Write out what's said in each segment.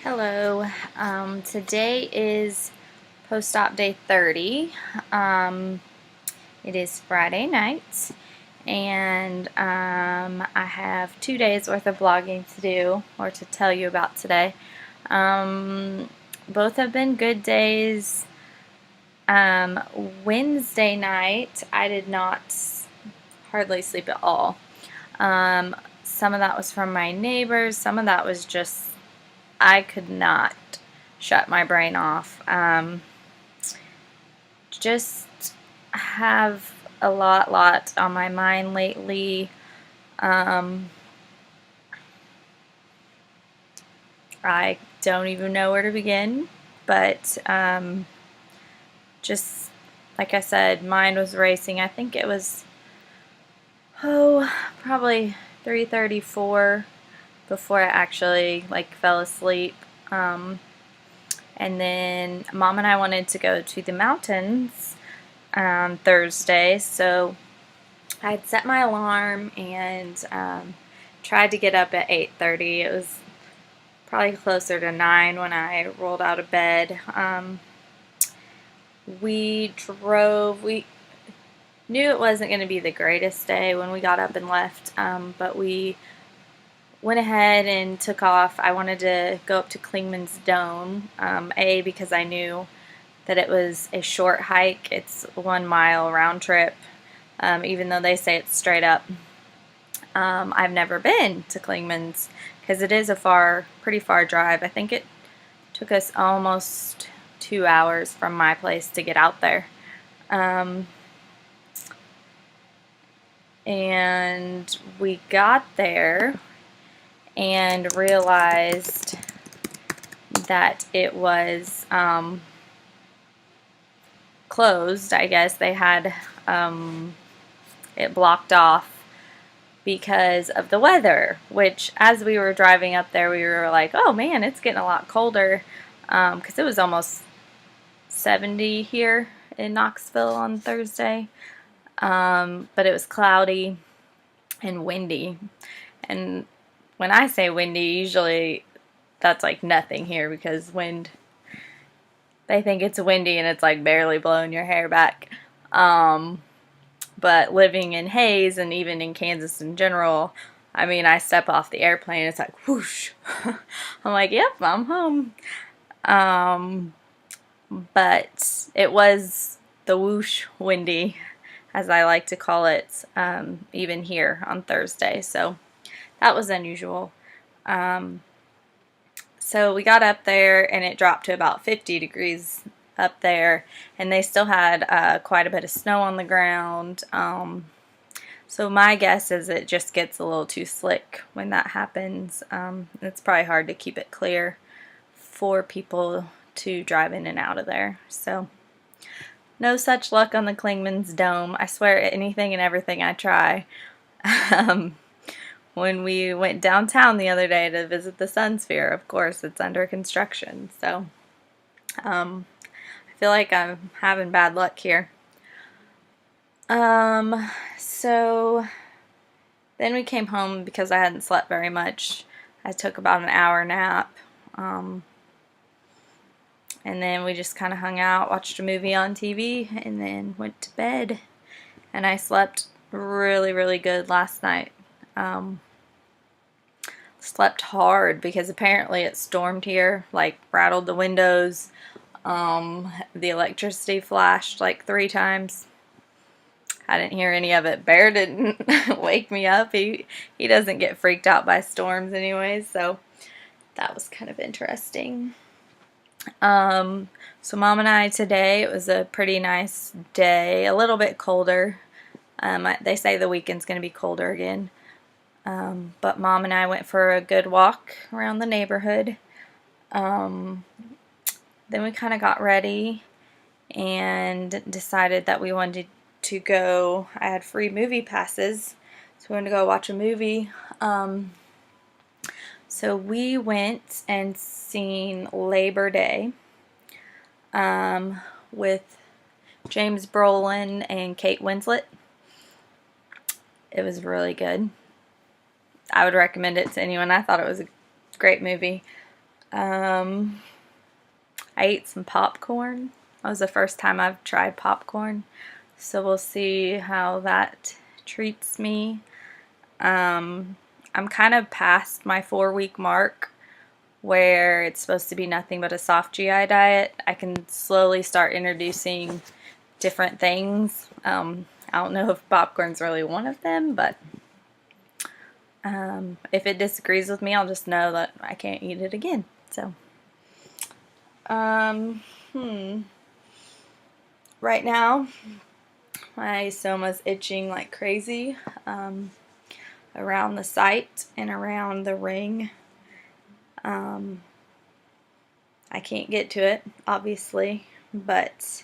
Hello. Today is post-op day 30. It is Friday night, and I have 2 days worth of vlogging to do or to tell you about today. Both have been good days. Wednesday night, I did not hardly sleep at all. Some of that was from my neighbors, some of that was just I could not shut my brain off. Just have a lot on my mind lately. I don't even know where to begin, but just like I said, mind was racing. I think it was probably 3:34 before I actually fell asleep. And then Mom and I wanted to go to the mountains on Thursday, so I had set my alarm and tried to get up at 8:30. It was probably closer to 9 when I rolled out of bed. We knew it wasn't going to be the greatest day when we got up and left, but we went ahead and took off. I wanted to go up to Clingman's Dome, because I knew that it was a short hike. It's 1 mile round trip, even though they say it's straight up. I've never been to Clingman's because it is a pretty far drive. I think it took us almost 2 hours from my place to get out there. And we got there and realized that it was closed. I guess they had it blocked off because of the weather, which as we were driving up there we were like, oh man, it's getting a lot colder, because it was almost 70 here in Knoxville on Thursday, but it was cloudy and windy. And when I say windy, usually that's like nothing here, because they think it's windy and it's like barely blowing your hair back. But living in Hays and even in Kansas in general, I mean, I step off the airplane, it's like whoosh. I'm like, yep, I'm home. But it was the whoosh windy, as I like to call it, even here on Thursday. So that was unusual. So we got up there and it dropped to about 50 degrees up there, and they still had quite a bit of snow on the ground. So my guess is it just gets a little too slick when that happens. It's probably hard to keep it clear for people to drive in and out of there. So no such luck on the Clingman's Dome. I swear anything and everything I try. When we went downtown the other day to visit the Sun Sphere, of course, it's under construction. So I feel like I'm having bad luck here. So then we came home because I hadn't slept very much. I took about an hour nap. And then we just kind of hung out, watched a movie on TV, and then went to bed. And I slept really good last night. Slept hard because apparently it stormed here, like rattled the windows. The electricity flashed like 3 times. I didn't hear any of it. Bear didn't wake me up. He doesn't get freaked out by storms anyways, so that was kind of interesting. So Mom and I today, it was a pretty nice day, a little bit colder. They say the weekend's going to be colder again. But Mom and I went for a good walk around the neighborhood. Then we kind of got ready and decided that we wanted to go. I had free movie passes, so we wanted to go watch a movie. So we went and seen Labor Day with James Brolin and Kate Winslet. It was really good. I would recommend it to anyone. I thought it was a great movie. I ate some popcorn. That was the first time I've tried popcorn, so we'll see how that treats me. I'm kind of past my 4-week mark where it's supposed to be nothing but a soft GI diet. I can slowly start introducing different things. I don't know if popcorn's really one of them, but if it disagrees with me, I'll just know that I can't eat it again. So, right now, my stoma's itching like crazy around the site and around the ring. I can't get to it, obviously, but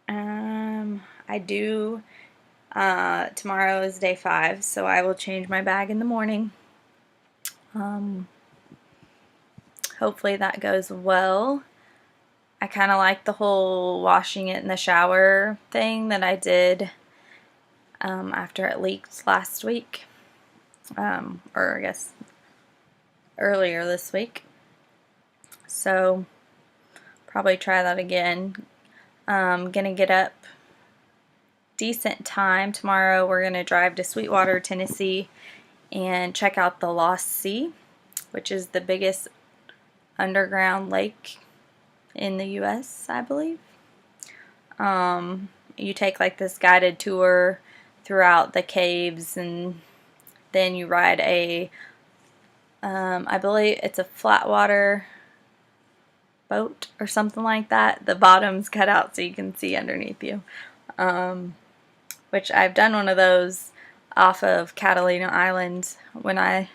I do. Tomorrow is day 5, so I will change my bag in the morning. Hopefully that goes well. I kind of like the whole washing it in the shower thing that I did after it leaked last week, or I guess earlier this week. So probably try that again. Gonna get up decent time tomorrow. We're gonna drive to Sweetwater, Tennessee, and check out the Lost Sea, which is the biggest underground lake in the US, I believe. You take like this guided tour throughout the caves, and then you ride I believe it's a flat water boat or something like that. The bottom's cut out so you can see underneath you. Which I've done one of those off of Catalina Island when I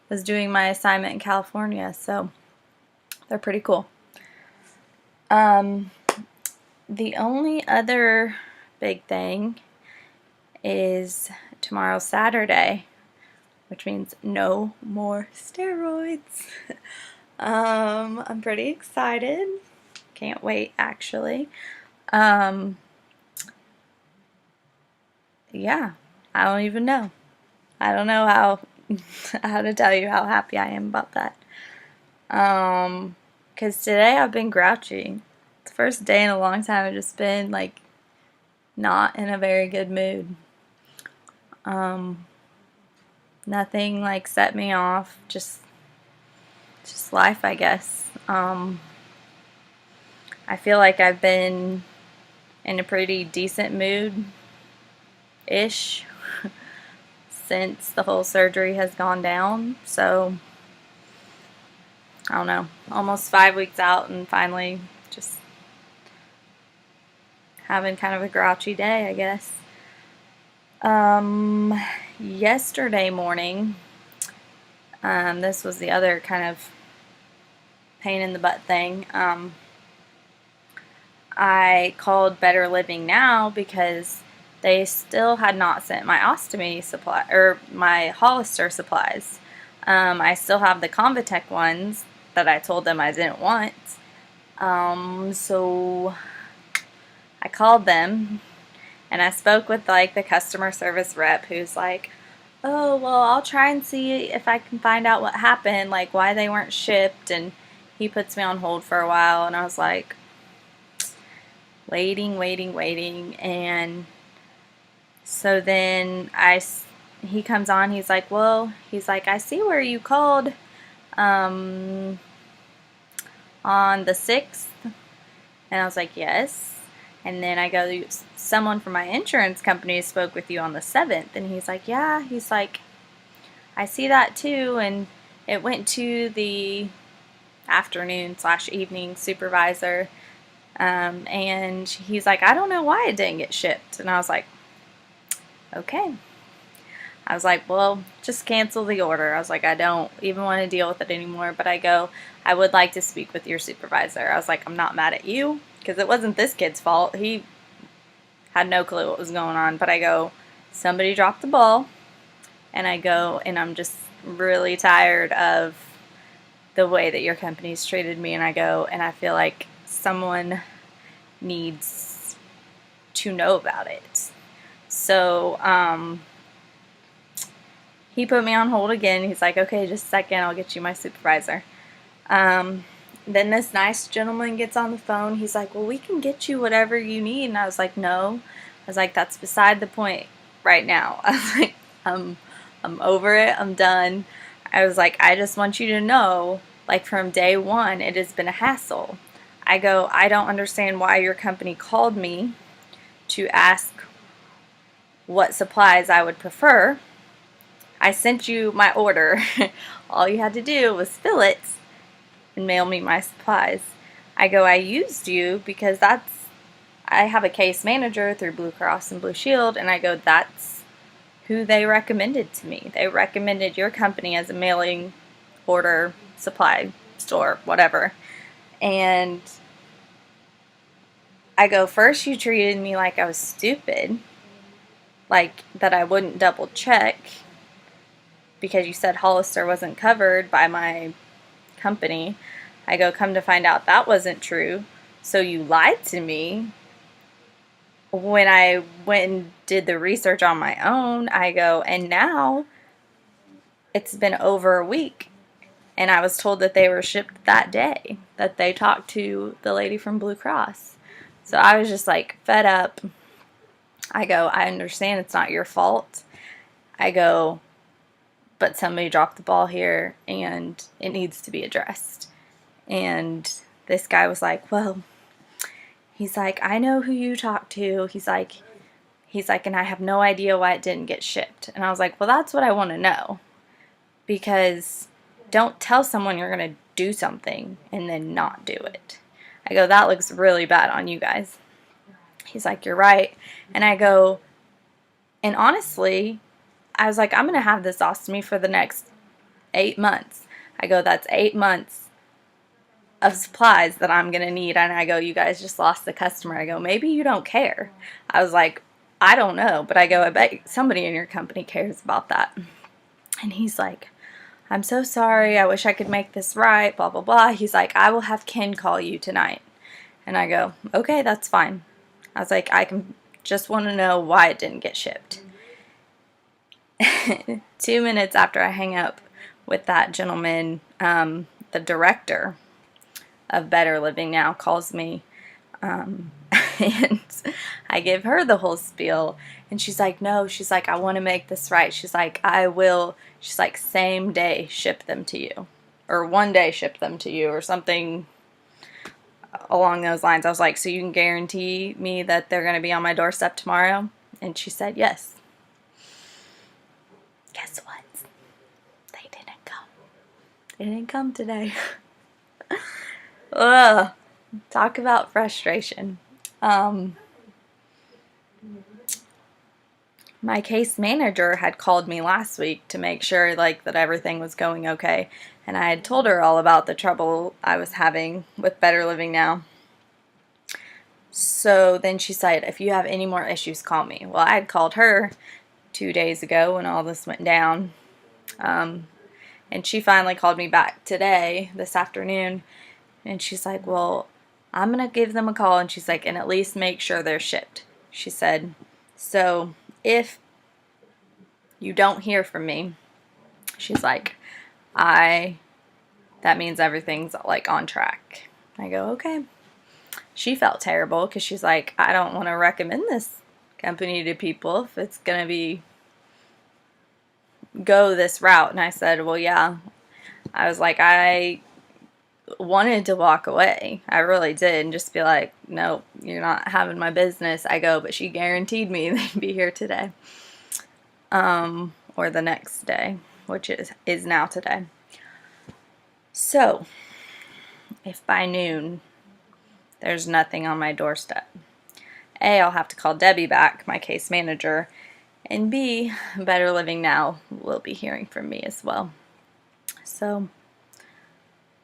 was doing my assignment in California, so they're pretty cool. The only other big thing is tomorrow's Saturday, which means no more steroids. I'm pretty excited. Can't wait, actually. Yeah, I don't even know. I don't know how to tell you how happy I am about that. Because today I've been grouchy. It's the first day in a long time I've just been, like, not in a very good mood. Nothing, like, set me off. Just life, I guess. I feel like I've been in a pretty decent mood-ish since the whole surgery has gone down. So, I don't know. Almost 5 weeks out and finally just having kind of a grouchy day, I guess. Yesterday morning, this was the other kind of pain in the butt thing. I called Better Living Now because they still had not sent my ostomy supply or my Hollister supplies. I still have the Convatec ones that I told them I didn't want. So I called them and I spoke with like the customer service rep who's like, oh, well, I'll try and see if I can find out what happened, like why they weren't shipped. And he puts me on hold for a while, and I was like, waiting. And so then he comes on, he's like, I see where you called on the 6th. And I was like, yes. And then I go, someone from my insurance company spoke with you on the 7th. And he's like, yeah. He's like, I see that too. And it went to the afternoon/evening supervisor. And he's like, I don't know why it didn't get shipped. And I was like, okay. I was like, well, just cancel the order. I was like, I don't even want to deal with it anymore. But I go, I would like to speak with your supervisor. I was like, I'm not mad at you because it wasn't this kid's fault. He had no clue what was going on. But I go, somebody dropped the ball. And I go, and I'm just really tired of the way that your company's treated me. And I go, and I feel like someone needs to know about it. So, he put me on hold again. He's like, okay, just a second, I'll get you my supervisor. Then this nice gentleman gets on the phone. He's like, well, we can get you whatever you need. And I was like, no. I was like, that's beside the point right now. I was like, I'm over it. I'm done. I was like, I just want you to know, like, from day one, it has been a hassle. I go, I don't understand why your company called me to ask what supplies I would prefer. I sent you my order. All you had to do was fill it and mail me my supplies. I go, I used you because I have a case manager through Blue Cross and Blue Shield, and I go, that's who they recommended to me. They recommended your company as a mailing order supply store, whatever. And I go, first you treated me like I was stupid, like that I wouldn't double check because you said Hollister wasn't covered by my company. I go, come to find out that wasn't true. So you lied to me. When I went and did the research on my own, I go, and now it's been over a week. And I was told that they were shipped that day, that they talked to the lady from Blue Cross. So I was just like fed up. I go, I understand it's not your fault. I go, but somebody dropped the ball here and it needs to be addressed. And this guy was like, well, he's like, I know who you talked to. He's like, and I have no idea why it didn't get shipped. And I was like, well, that's what I want to know. Because don't tell someone you're going to do something and then not do it. I go, that looks really bad on you guys. He's like, you're right. And I go, and honestly, I was like, I'm going to have this ostomy for the next 8 months. I go, that's 8 months of supplies that I'm going to need. And I go, you guys just lost the customer. I go, maybe you don't care. I was like, I don't know. But I go, I bet somebody in your company cares about that. And he's like, I'm so sorry. I wish I could make this right, blah, blah, blah. He's like, I will have Ken call you tonight. And I go, okay, that's fine. I was like, I can just want to know why it didn't get shipped. 2 minutes after I hang up with that gentleman, the director of Better Living Now calls me, and I give her the whole spiel, and she's like, no, she's like, I want to make this right. She's like, I will, she's like, same day ship them to you, or one day ship them to you, or something along those lines. I was like, so you can guarantee me that they're going to be on my doorstep tomorrow? And she said yes. Guess what? They didn't come. They didn't come today. Ugh. Talk about frustration. My case manager had called me last week to make sure like that everything was going okay, and I had told her all about the trouble I was having with Better Living Now. So then she said, if you have any more issues, call me. Well, I had called her 2 days ago when all this went down, and she finally called me back today, this afternoon, and she's like, well, I'm going to give them a call, and she's like, and at least make sure they're shipped. She said, so if you don't hear from me, she's like, that means everything's like on track. I go, okay. She felt terrible because she's like, I don't want to recommend this company to people if it's going to go this route. And I said, well, yeah. I was like, I wanted to walk away. I really did, and just be like, no, you're not having my business. I go, but she guaranteed me they'd be here today, or the next day, which is now today. So if by noon there's nothing on my doorstep, A, I'll have to call Debbie back, my case manager, and B, Better Living Now will be hearing from me as well. So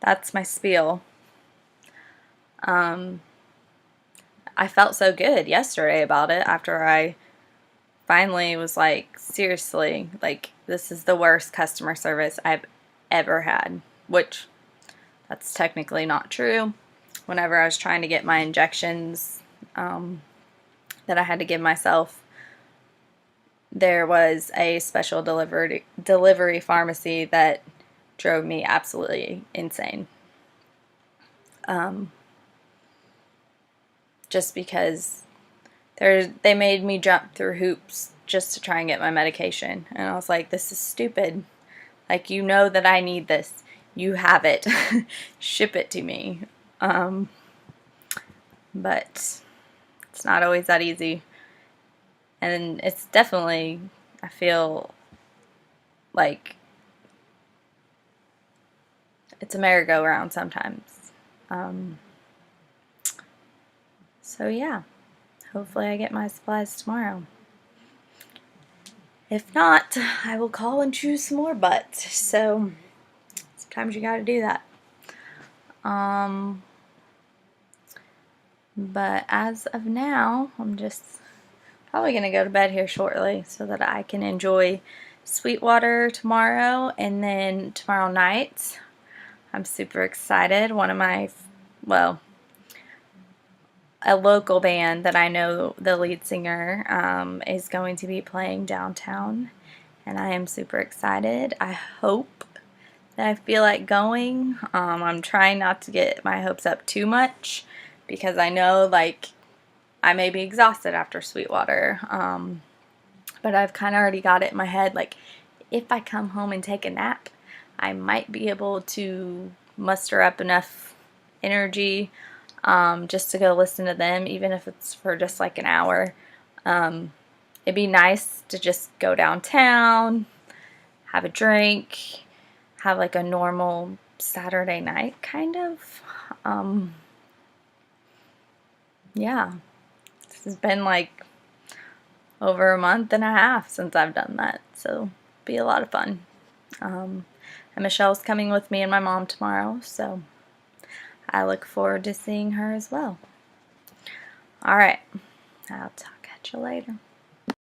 that's my spiel. I felt so good yesterday about it after I finally was like, seriously, like, this is the worst customer service I've ever had, which that's technically not true. Whenever I was trying to get my injections that I had to give myself, there was a special delivery pharmacy that drove me absolutely insane. Just because they made me jump through hoops just to try and get my medication. And I was like, this is stupid. Like, you know that I need this. You have it. Ship it to me. But it's not always that easy. And it's definitely, I feel like it's a merry-go-round sometimes. So yeah, hopefully I get my supplies tomorrow. If not, I will call and choose some more butts. So sometimes you gotta do that. But as of now, I'm just probably gonna go to bed here shortly so that I can enjoy Sweetwater tomorrow, and then tomorrow night I'm super excited. One of my, well, a local band that I know the lead singer is going to be playing downtown, and I am super excited. I hope that I feel like going. I'm trying not to get my hopes up too much because I know, like, I may be exhausted after Sweetwater, but I've kind of already got it in my head, like, if I come home and take a nap, I might be able to muster up enough energy just to go listen to them, even if it's for just like an hour. It'd be nice to just go downtown, have a drink, have like a normal Saturday night kind of. Yeah, this has been like over a month and a half since I've done that, so it'll be a lot of fun. And Michelle's coming with me and my mom tomorrow, so I look forward to seeing her as well. Alright, I'll talk at you later.